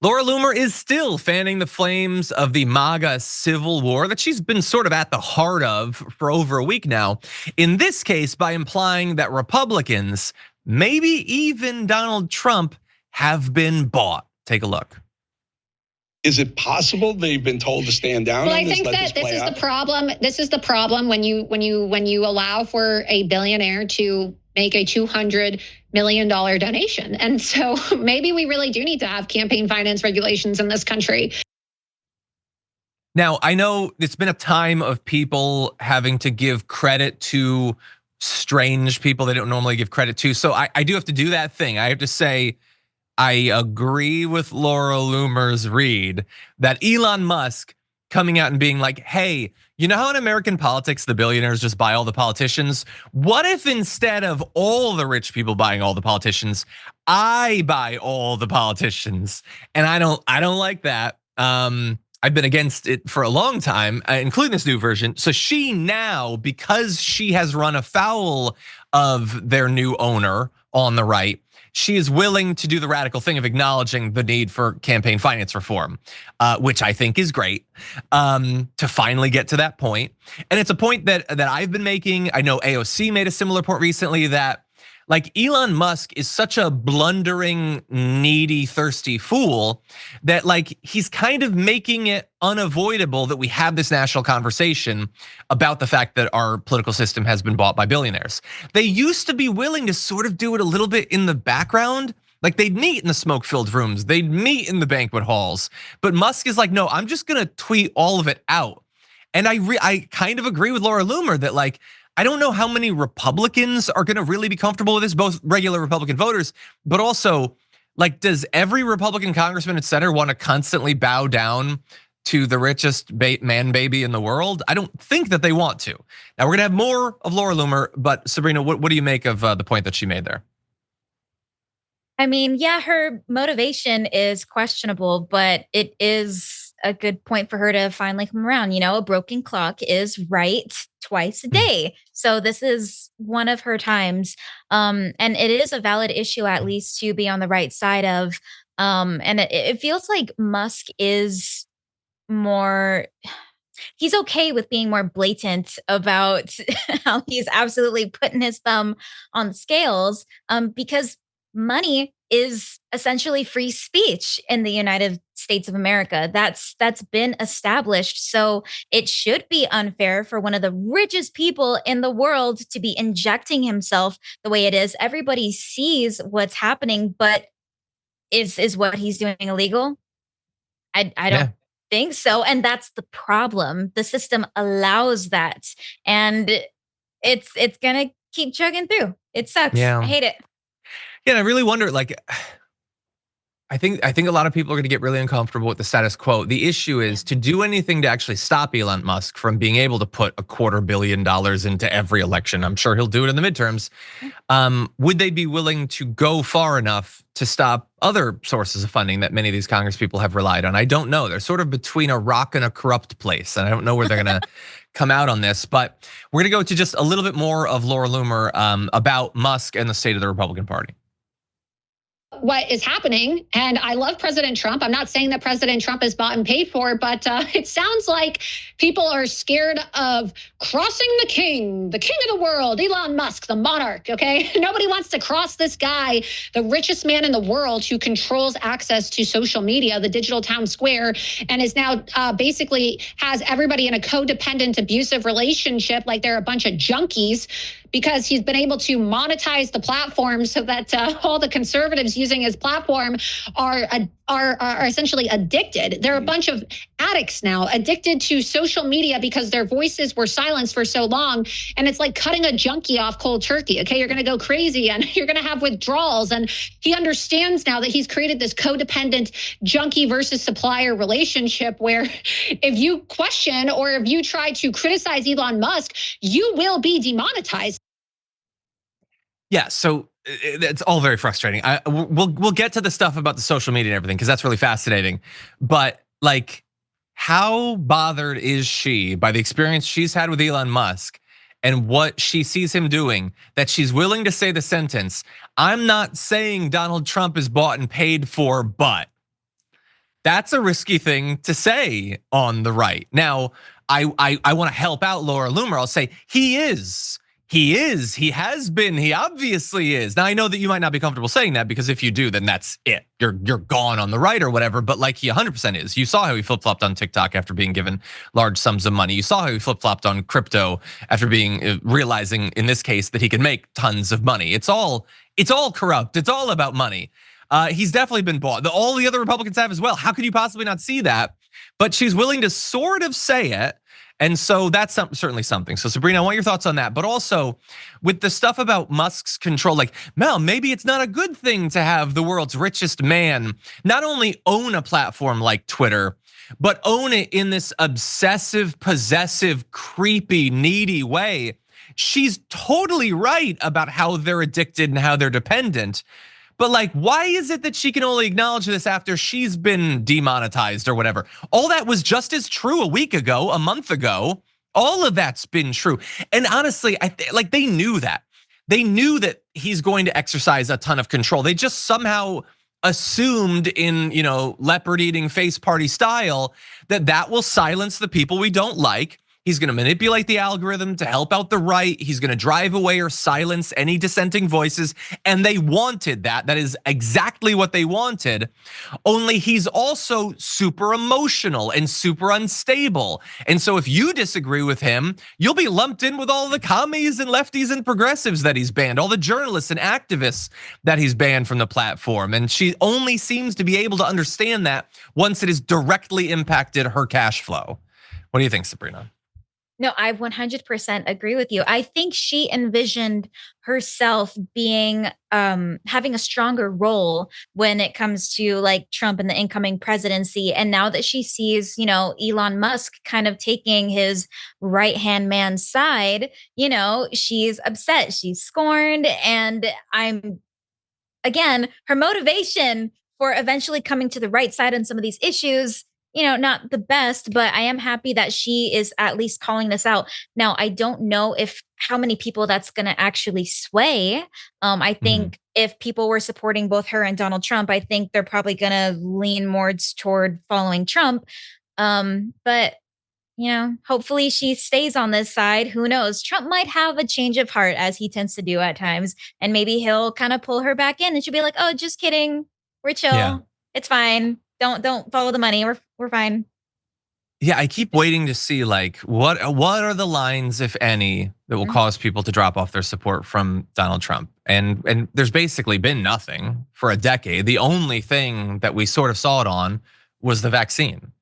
Laura Loomer is still fanning the flames of the MAGA civil war that she's been sort of at the heart of for over a week now. In this case, by implying that Republicans, maybe even Donald Trump, have been bought. Take a look. Is it possible they've been told to stand down? Well, I think that this is the problem. This is the problem when you allow for a billionaire to make a $200 million donation. And so maybe we really do need to have campaign finance regulations in this country. Now, I know it's been a time of people having to give credit to strange people they don't normally give credit to. So I do have to do that thing. I have to say, I agree with Laura Loomer's read that Elon Musk coming out and being like, hey, you know how in American politics, the billionaires just buy all the politicians? What if instead of all the rich people buying all the politicians, I buy all the politicians? And I don't like that. I've been against it for a long time, including this new version. So she now, because she has run afoul of their new owner on the right, she is willing to do the radical thing of acknowledging the need for campaign finance reform, which I think is great, to finally get to that point. And it's a point that I've been making. I know AOC made a similar point recently that like Elon Musk is such a blundering, needy, thirsty fool that like he's kind of making it unavoidable that we have this national conversation about the fact that our political system has been bought by billionaires. They used to be willing to sort of do it a little bit in the background. Like they'd meet in the smoke-filled rooms, they'd meet in the banquet halls. But Musk is like, no, I'm just gonna tweet all of it out. And I kind of agree with Laura Loomer that like, I don't know how many Republicans are gonna really be comfortable with this, both regular Republican voters, but also like, does every Republican congressman and senator wanna constantly bow down to the richest man baby in the world? I don't think that they want to. Now we're gonna have more of Laura Loomer, but Sabrina, what do you make of the point that she made there? I mean, yeah, her motivation is questionable, but it is a good point for her to finally come around. You know, a broken clock is right twice a day. So this is one of her times. And it is a valid issue, at least, to be on the right side of. And it feels like Musk is more, he's okay with being more blatant about how he's absolutely putting his thumb on the scales, because money is essentially free speech in the United States of America. That's been established. So it should be unfair for one of the richest people in the world to be injecting himself the way it is. Everybody sees what's happening, but is what he's doing illegal? I don't think so. And that's the problem. The system allows that. And it's gonna keep chugging through. It sucks. Yeah. I hate it. Yeah, and I really wonder, like, I think a lot of people are gonna get really uncomfortable with the status quo. The issue is to do anything to actually stop Elon Musk from being able to put $250 million into every election. I'm sure he'll do it in the midterms. Would they be willing to go far enough to stop other sources of funding that many of these Congress people have relied on? I don't know. They're sort of between a rock and a corrupt place, and I don't know where they're gonna come out on this. But we're gonna go to just a little bit more of Laura Loomer about Musk and the state of the Republican Party. What is happening, and I love President Trump. I'm not saying that President Trump is bought and paid for, but it sounds like people are scared of crossing the king of the world, Elon Musk, the monarch, okay? Nobody wants to cross this guy, the richest man in the world who controls access to social media, the digital town square, and is now basically has everybody in a codependent, abusive relationship like they're a bunch of junkies, because he's been able to monetize the platform so that all the conservatives using his platform are essentially addicted. They're a bunch of addicts now, addicted to social media because their voices were silenced for so long. And it's like cutting a junkie off cold turkey. Okay, you're gonna go crazy and you're gonna have withdrawals. And he understands now that he's created this codependent junkie versus supplier relationship where if you question or if you try to criticize Elon Musk, you will be demonetized. Yeah, so it's all very frustrating. We'll get to the stuff about the social media and everything because that's really fascinating. But like, how bothered is she by the experience she's had with Elon Musk and what she sees him doing that she's willing to say the sentence, "I'm not saying Donald Trump is bought and paid for, but." That's a risky thing to say on the right. Now, I want to help out Laura Loomer. I'll say he is. He has been, he obviously is. Now I know that you might not be comfortable saying that because if you do, then that's it. You're gone on the right or whatever, but like he 100% is. You saw how he flip-flopped on TikTok after being given large sums of money. You saw how he flip-flopped on crypto after realizing in this case that he could make tons of money. It's all corrupt. It's all about money. He's definitely been bought. All the other Republicans have as well. How could you possibly not see that? But she's willing to sort of say it. And so that's certainly something. So Sabrina, I want your thoughts on that. But also with the stuff about Musk's control, like, Mel, maybe it's not a good thing to have the world's richest man not only own a platform like Twitter, but own it in this obsessive, possessive, creepy, needy way. She's totally right about how they're addicted and how they're dependent. But like, why is it that she can only acknowledge this after she's been demonetized or whatever? All that was just as true a week ago, a month ago. All of that's been true. And honestly, like they knew that. They knew that he's going to exercise a ton of control. They just somehow assumed in, leopard eating face party style that will silence the people we don't like. He's gonna manipulate the algorithm to help out the right. He's gonna drive away or silence any dissenting voices. And they wanted that. That is exactly what they wanted. Only he's also super emotional and super unstable. And so if you disagree with him, you'll be lumped in with all the commies and lefties and progressives that he's banned, all the journalists and activists that he's banned from the platform. And she only seems to be able to understand that once it has directly impacted her cash flow. What do you think, Sabrina? No, I 100% agree with you. I think she envisioned herself being having a stronger role when it comes to like Trump and the incoming presidency. And now that she sees, Elon Musk kind of taking his right-hand man's side, she's upset, she's scorned, and again, her motivation for eventually coming to the right side on some of these issues, not the best, but I am happy that she is at least calling this out. Now, I don't know how many people that's going to actually sway. I think if people were supporting both her and Donald Trump, I think they're probably going to lean more toward following Trump. But hopefully she stays on this side. Who knows? Trump might have a change of heart as he tends to do at times. And maybe he'll kind of pull her back in and she'll be like, oh, just kidding. We're chill. Yeah. It's fine. Don't follow the money. We're fine. Yeah, I keep waiting to see like what are the lines, if any, that will cause people to drop off their support from Donald Trump. And there's basically been nothing for a decade. The only thing that we sort of saw it on was the vaccine.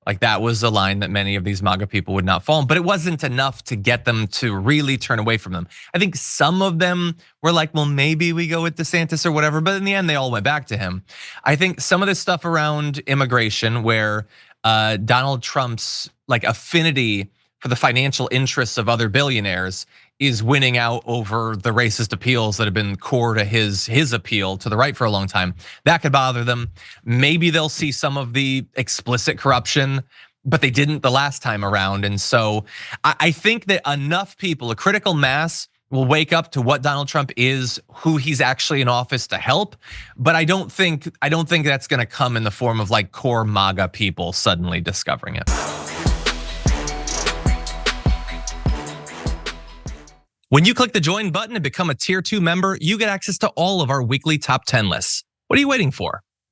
Like that was a line that many of these MAGA people would not fall on, but it wasn't enough to get them to really turn away from them. I think some of them were like, well, maybe we go with DeSantis or whatever, but in the end, they all went back to him. I think some of this stuff around immigration where Donald Trump's like affinity for the financial interests of other billionaires is winning out over the racist appeals that have been core to his appeal to the right for a long time. That could bother them. Maybe they'll see some of the explicit corruption, but they didn't the last time around. And so I think that enough people, a critical mass, will wake up to what Donald Trump is, who he's actually in office to help. But I don't think that's gonna come in the form of like core MAGA people suddenly discovering it. When you click the join button and become a tier 2 member, you get access to all of our weekly top 10 lists. What are you waiting for?